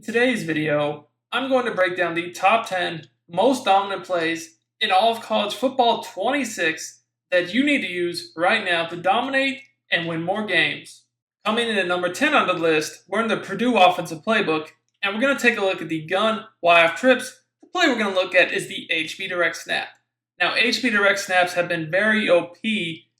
In today's video, I'm going to break down the top 10 most dominant plays in all of college football 26 that you need to use right now to dominate and win more games. Coming in at number 10 on the list, we're in the Purdue offensive playbook, and we're going to take a look at the gun Y-off trips. The play we're going to look at is the HB direct snap. Now, HB direct snaps have been very OP,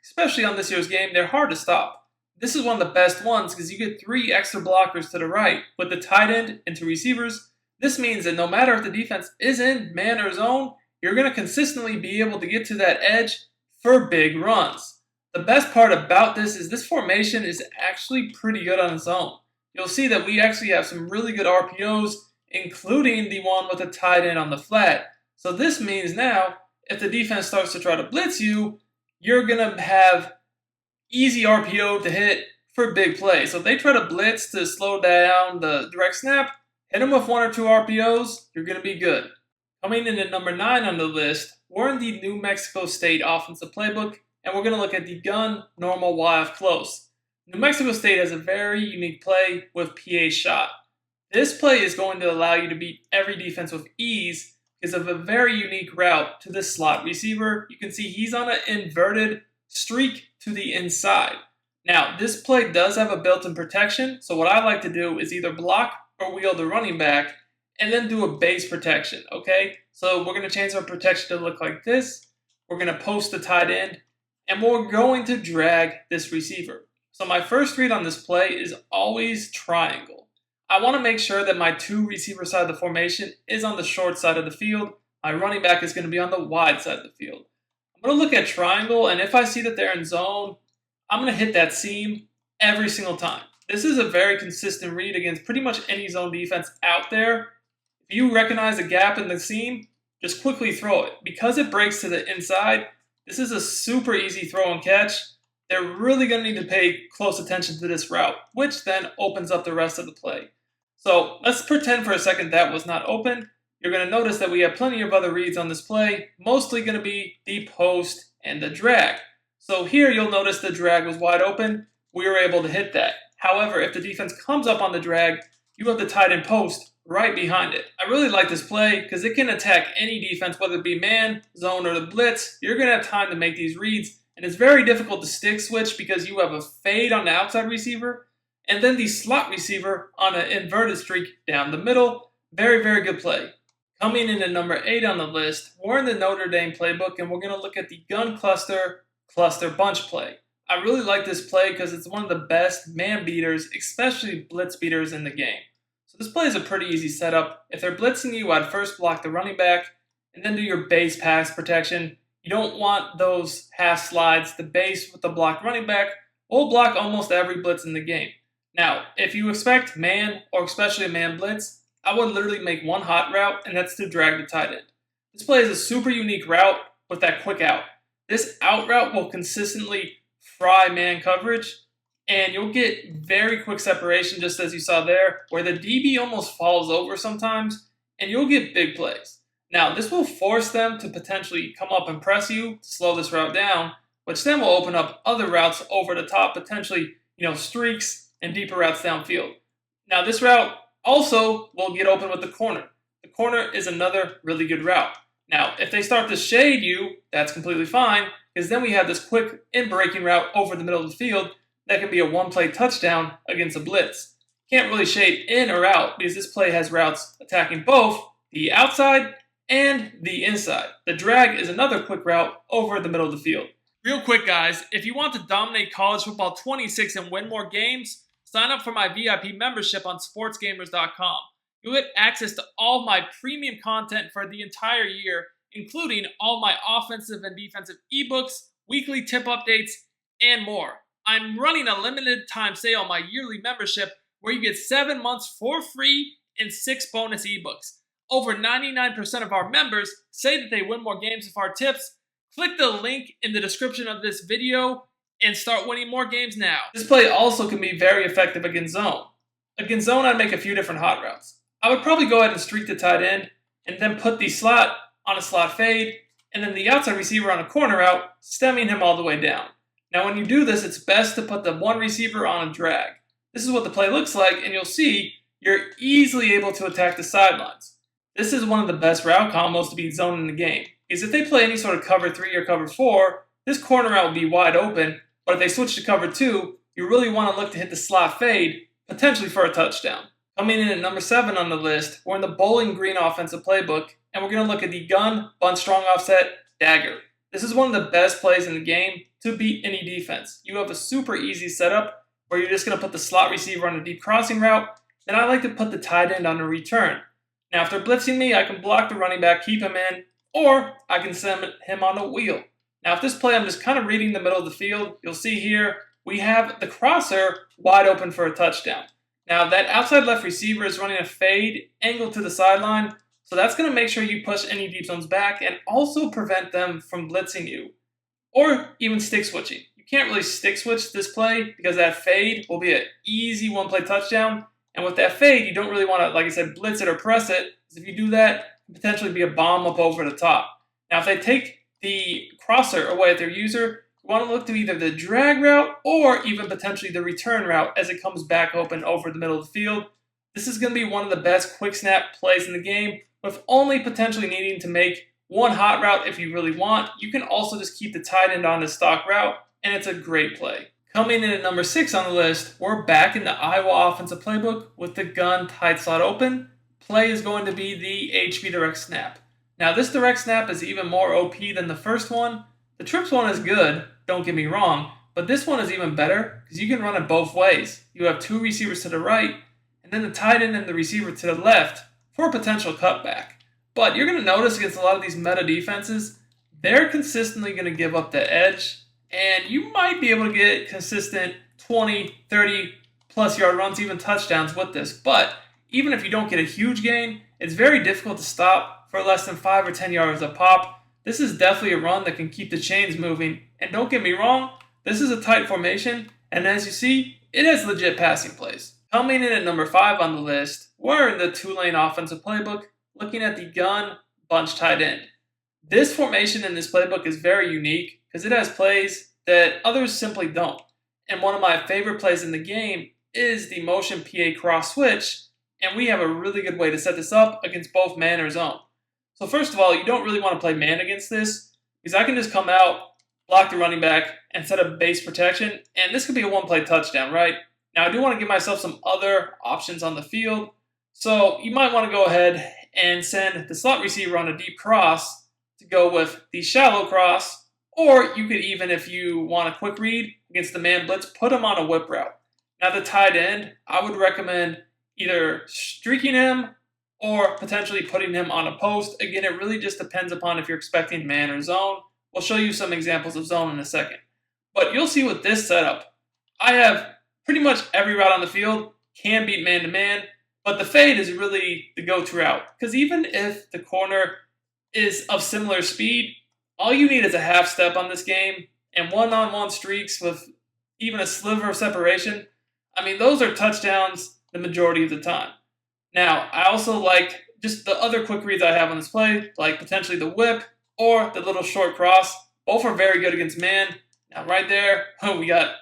especially on this year's game. They're hard to stop. This is one of the best ones because you get 3 extra blockers to the right with the tight end and 2 receivers. This means that no matter if the defense is in man or zone, you're going to consistently be able to get to that edge for big runs. The best part about this is this formation is actually pretty good on its own. You'll see that we actually have some really good RPOs, including the one with the tight end on the flat. So this means now, if the defense starts to try to blitz you, you're going to have easy RPO to hit for big plays. So if they try to blitz to slow down the direct snap, hit them with 1 or 2 RPOs, you're going to be good. Coming in at number 9 on the list, we're in the New Mexico State offensive playbook, and we're going to look at the gun, normal, Y-off close. New Mexico State has a very unique play with PA shot. This play is going to allow you to beat every defense with ease because of a very unique route to this slot receiver. You can see he's on an inverted streak to the inside. Now, this play does have a built-in protection, so what I like to do is either block or wheel the running back and then do a base protection, okay? So we're going to change our protection to look like this. We're going to post the tight end, and we're going to drag this receiver. So my first read on this play is always triangle. I want to make sure that my 2 receiver side of the formation is on the short side of the field. My running back is going to be on the wide side of the field. I'm going to look at triangle, and if I see that they're in zone, I'm going to hit that seam every single time. This is a very consistent read against pretty much any zone defense out there. If you recognize a gap in the seam, just quickly throw it. Because it breaks to the inside, this is a super easy throw and catch. They're really going to need to pay close attention to this route, which then opens up the rest of the play. So let's pretend for a second that was not open. You're going to notice that we have plenty of other reads on this play, mostly going to be the post and the drag. So here you'll notice the drag was wide open. We were able to hit that. However, if the defense comes up on the drag, you have the tight end post right behind it. I really like this play because it can attack any defense, whether it be man, zone, or the blitz. You're going to have time to make these reads, and it's very difficult to stick switch because you have a fade on the outside receiver and then the slot receiver on an inverted streak down the middle. Very, very good play. Coming in at number 8 on the list, we're in the Notre Dame playbook, and we're going to look at the gun cluster bunch play. I really like this play because it's one of the best man beaters, especially blitz beaters in the game. So this play is a pretty easy setup. If they're blitzing you, I'd first block the running back and then do your base pass protection. You don't want those half slides. The base with the blocked running back will block almost every blitz in the game. Now, if you expect man or especially a man blitz, I would literally make one hot route, and that's to drag the tight end. This play is a super unique route with that quick out. This out route will consistently fry man coverage, and you'll get very quick separation, just as you saw there, where the DB almost falls over sometimes, and you'll get big plays. Now, this will force them to potentially come up and press you to slow this route down, which then will open up other routes over the top, potentially, streaks and deeper routes downfield. Now, this route also will get open with the corner. The corner is another really good route. Now, if they start to shade you, that's completely fine, because then we have this quick in-breaking route over the middle of the field that can be a one-play touchdown against a blitz. Can't really shade in or out because this play has routes attacking both the outside and the inside. The drag is another quick route over the middle of the field. Real quick, guys, if you want to dominate college football 26 and win more games, sign up for my VIP membership on Sportsgamerz.com. You'll get access to all my premium content for the entire year, including all my offensive and defensive ebooks, weekly tip updates, and more. I'm running a limited time sale on my yearly membership where you get 7 months for free and 6 bonus ebooks. Over 99% of our members say that they win more games with our tips. Click the link in the description of this video and start winning more games now. This play also can be very effective against zone. Against zone, I'd make a few different hot routes. I would probably go ahead and streak the tight end and then put the slot on a slot fade and then the outside receiver on a corner route, stemming him all the way down. Now, when you do this, it's best to put the one receiver on a drag. This is what the play looks like, and you'll see you're easily able to attack the sidelines. This is one of the best route combos to beat zone in the game, because if they play any sort of cover 3 or cover 4, this corner route will be wide open, but if they switch to cover 2, you really want to look to hit the slot fade, potentially for a touchdown. Coming in at number 7 on the list, we're in the Bowling Green offensive playbook, and we're going to look at the gun, bunt strong offset, dagger. This is one of the best plays in the game to beat any defense. You have a super easy setup where you're just going to put the slot receiver on a deep crossing route, then I like to put the tight end on a return. Now, if they're blitzing me, I can block the running back, keep him in, or I can send him on a wheel. Now, if this play I'm just kind of reading the middle of the field, you'll see here we have the crosser wide open for a touchdown. Now, that outside left receiver is running a fade angle to the sideline, so that's going to make sure you push any deep zones back and also prevent them from blitzing you, or even stick switching. You can't really stick switch this play because that fade will be an easy one-play touchdown, and with that fade, you don't really want to, like I said, blitz it or press it, because if you do that, it can potentially be a bomb up over the top. Now, if they take the crosser away at their user, you want to look to either the drag route or even potentially the return route as it comes back open over the middle of the field. This is going to be one of the best quick snap plays in the game, with only potentially needing to make one hot route if you really want. You can also just keep the tight end on the stock route, and it's a great play. Coming in at number 6 on the list, we're back in the Iowa offensive playbook with the gun tight slot open. Play is going to be the HB direct snap. Now, this direct snap is even more OP than the first one. The trips one is good, don't get me wrong, but this one is even better because you can run it both ways. You have 2 receivers to the right, and then the tight end and the receiver to the left for a potential cutback. But you're going to notice against a lot of these meta defenses, they're consistently going to give up the edge, and you might be able to get consistent 20, 30 plus yard runs, even touchdowns with this. But even if you don't get a huge gain, it's very difficult to stop for less than 5 or 10 yards a pop. This is definitely a run that can keep the chains moving. And don't get me wrong, this is a tight formation, and as you see, it has legit passing plays. Coming in at number 5 on the list, we're in the Tulane offensive playbook, looking at the gun bunch tight end. This formation in this playbook is very unique because it has plays that others simply don't. And one of my favorite plays in the game is the motion PA cross switch, and we have a really good way to set this up against both man or zone. So first of all, you don't really want to play man against this because I can just come out, block the running back, and set up base protection, and this could be a one-play touchdown, right? Now, I do want to give myself some other options on the field, so you might want to go ahead and send the slot receiver on a deep cross to go with the shallow cross, or you could even, if you want a quick read against the man blitz, put him on a whip route. Now, the tight end, I would recommend either streaking him or potentially putting him on a post. Again, it really just depends upon if you're expecting man or zone. We'll show you some examples of zone in a second. But you'll see with this setup, I have pretty much every route on the field can beat man-to-man, but the fade is really the go-to route. Because even if the corner is of similar speed, all you need is a half step on this game, and one-on-one streaks with even a sliver of separation. I mean, those are touchdowns the majority of the time. Now, I also like just the other quick reads I have on this play, like potentially the whip or the little short cross. Both are very good against man. Now, right there, we got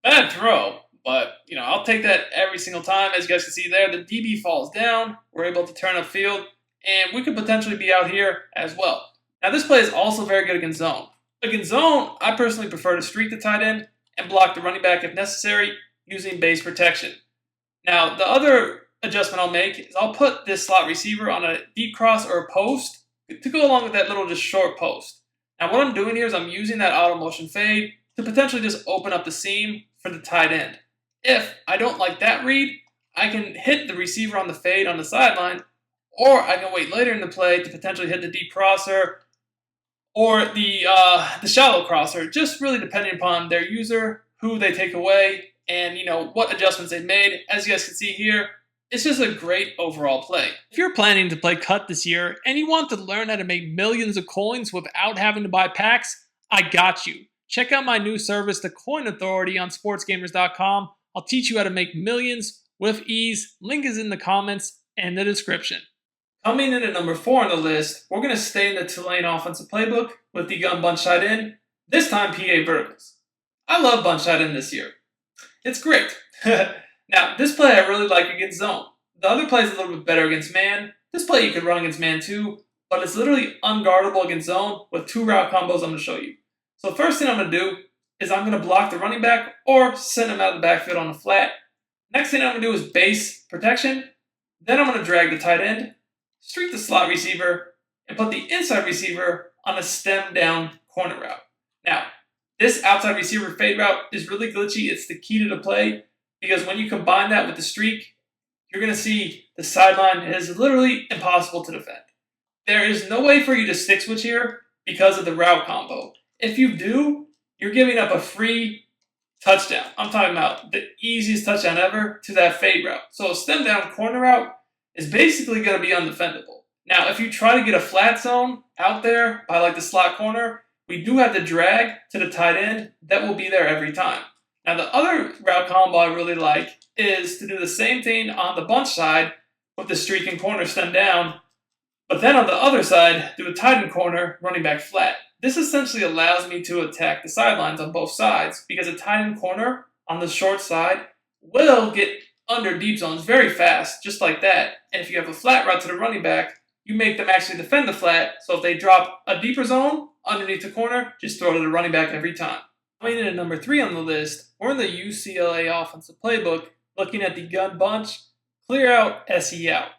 bad throw, but, I'll take that every single time. As you guys can see there, the DB falls down. We're able to turn upfield, and we could potentially be out here as well. Now, this play is also very good against zone. Against zone, I personally prefer to streak the tight end and block the running back if necessary using base protection. Now, the other adjustment I'll make is I'll put this slot receiver on a deep cross or a post to go along with that little just short post. Now, what I'm doing here is I'm using that auto motion fade to potentially just open up the seam for the tight end. If I don't like that read, I can hit the receiver on the fade on the sideline, or I can wait later in the play to potentially hit the deep crosser or the shallow crosser, just really depending upon their user, who they take away, and what adjustments they've made. As you guys can see here, it's just a great overall play. If you're planning to play cut this year and you want to learn how to make millions of coins without having to buy packs, I got you. Check out my new service, the Coin Authority, on Sportsgamerz.com. I'll teach you how to make millions with ease. Link is in the comments and the description. Coming in at number 4 on the list, we're going to stay in the Tulane offensive playbook with the gun bunch tight end, this time PA verticals. I love bunch tight end this year. It's great. Now, this play I really like against zone. The other play is a little bit better against man. This play you could run against man too, but it's literally unguardable against zone with 2 route combos I'm going to show you. So first thing I'm going to do is I'm going to block the running back or send him out of the backfield on the flat. Next thing I'm going to do is base protection. Then I'm going to drag the tight end, streak the slot receiver, and put the inside receiver on a stem down corner route. Now, this outside receiver fade route is really glitchy. It's the key to the play because when you combine that with the streak, you're going to see the sideline is literally impossible to defend. There is no way for you to stick switch here because of the route combo. If you do, you're giving up a free touchdown. I'm talking about the easiest touchdown ever to that fade route. So a stem down corner route is basically going to be undefendable. Now, if you try to get a flat zone out there by like the slot corner, we do have the drag to the tight end that will be there every time. Now, the other route combo I really like is to do the same thing on the bunch side with the streak and corner stem down, but then on the other side, do a tight end corner running back flat. This essentially allows me to attack the sidelines on both sides because a tight end corner on the short side will get under deep zones very fast, just like that. And if you have a flat route to the running back, you make them actually defend the flat. So if they drop a deeper zone underneath the corner, just throw it to the running back every time. Coming in at number 3 on the list, we're in the UCLA offensive playbook, looking at the gun bunch, clear out, SE out.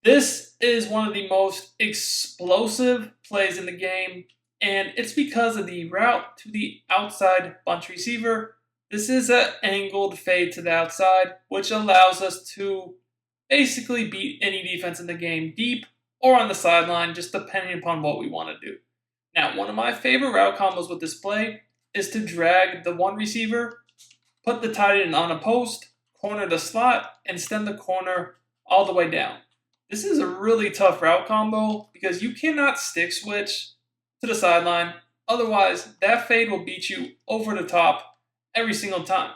This is one of the most explosive plays in the game, and it's because of the route to the outside bunch receiver. This is an angled fade to the outside, which allows us to basically beat any defense in the game deep or on the sideline, just depending upon what we want to do. Now, one of my favorite route combos with this play is to drag the one receiver, put the tight end on a post, corner the slot, and stem the corner all the way down. This is a really tough route combo because you cannot stick switch to the sideline. Otherwise, that fade will beat you over the top every single time.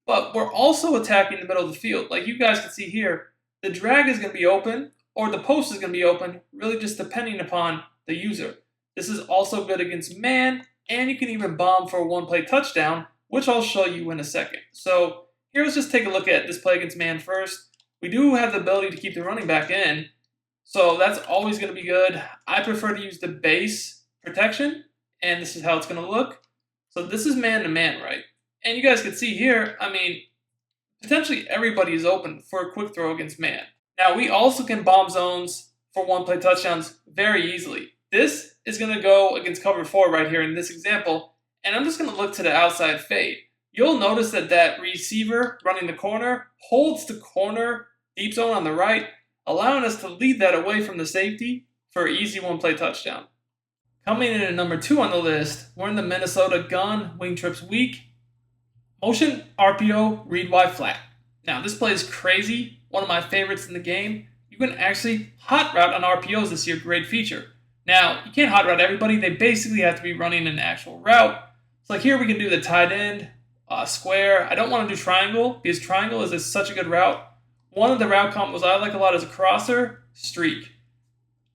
But we're also attacking the middle of the field. Like you guys can see here, the drag is going to be open or the post is going to be open, really just depending upon the user. This is also good against man, and you can even bomb for a one-play touchdown, which I'll show you in a second. So here, let's just take a look at this play against man first. We do have the ability to keep the running back in, so that's always going to be good. I prefer to use the base protection, and this is how it's going to look. So this is man-to-man, right? And you guys can see here, I mean, potentially everybody is open for a quick throw against man. Now, we also can bomb zones for one-play touchdowns very easily. This is going to go against cover 4 right here in this example, and I'm just going to look to the outside fade. You'll notice that that receiver running the corner holds the corner deep zone on the right, allowing us to lead that away from the safety for an easy one-play touchdown. Coming in at number 2 on the list, we're in the Minnesota gun wing trips week. Motion RPO read Y flat. Now, this play is crazy, one of my favorites in the game. You can actually hot route on RPOs this year, great feature. Now, you can't hot route everybody. They basically have to be running an actual route. So like here we can do the tight end, square. I don't want to do triangle because triangle is such a good route. One of the route combos I like a lot is a crosser, streak.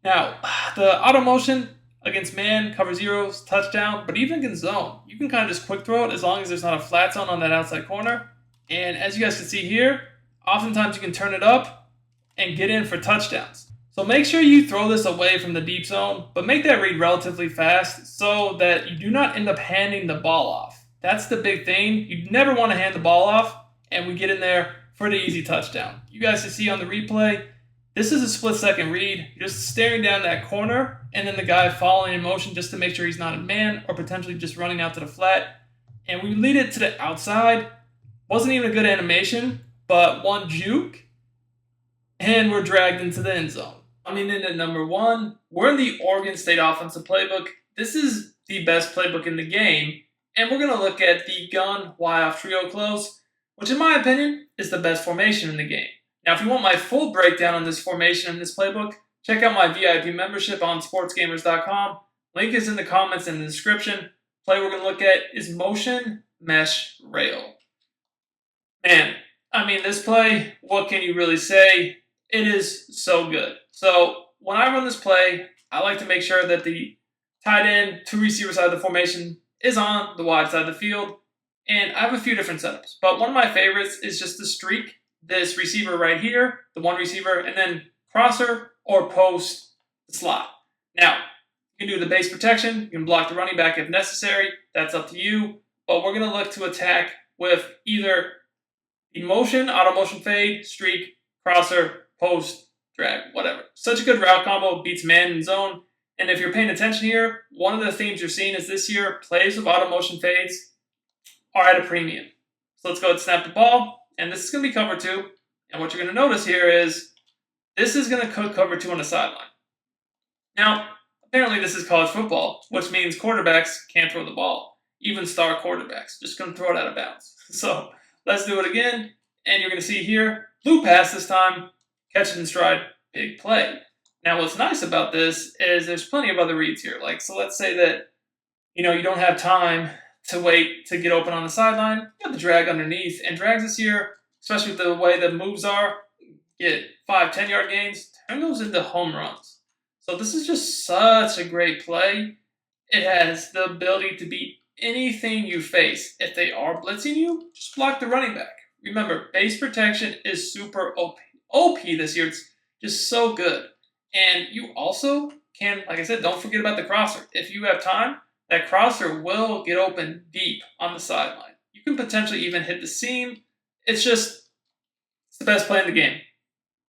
Now, the auto motion against man, cover zeros, touchdown, but even against zone, you can kind of just quick throw it as long as there's not a flat zone on that outside corner. And as you guys can see here, oftentimes you can turn it up and get in for touchdowns. So make sure you throw this away from the deep zone, but make that read relatively fast so that you do not end up handing the ball off. That's the big thing. You never want to hand the ball off, and we get in there for the easy touchdown. You guys can see on the replay, this is a split-second read. You're just staring down that corner, and then the guy following in motion just to make sure he's not a man or potentially just running out to the flat. And we lead it to the outside. Wasn't even a good animation, but one juke, and we're dragged into the end zone. Coming in at number 1, we're in the Oregon State offensive playbook. This is the best playbook in the game, and we're going to look at the gun Y-off trio close, which in my opinion is the best formation in the game. Now, if you want my full breakdown on this formation in this playbook, check out my VIP membership on sportsgamerz.com. Link is in the comments and the description. Play we're going to look at is motion mesh rail. Man, I mean, this play, what can you really say? It is so good. So when I run this play, I like to make sure that the tight end, 2 receiver side of the formation is on the wide side of the field. And I have a few different setups, but one of my favorites is just the streak. This receiver right here, the one receiver, and then crosser or post slot. Now, you can do the base protection. You can block the running back if necessary. That's up to you. But we're going to look to attack with either the motion, auto motion fade, streak, crosser, post, drag, whatever. Such a good route combo, beats man and zone. And if you're paying attention here, one of the themes you're seeing is this year, plays with auto motion fades are at a premium. So let's go ahead and snap the ball. And this is going to be cover 2. And what you're going to notice here is this is going to cook cover 2 on the sideline. Now, apparently this is college football, which means quarterbacks can't throw the ball. Even star quarterbacks, just going to throw it out of bounds. So let's do it again. And you're going to see here, loop pass this time, catch it in stride, big play. Now what's nice about this is there's plenty of other reads here. So let's say that, you don't have time to wait to get open on the sideline. You got the drag underneath, and drags this year, especially with the way the moves are, get 5-10 yard gains, turn those into home runs. So this is just such a great play. It has the ability to beat anything you face. If they are blitzing you, just block the running back. Remember, base protection is super OP this year. It's just so good. And you also can, like I said, don't forget about the crosser. If you have time, that crosser will get open deep on the sideline. You can potentially even hit the seam. It's the best play in the game.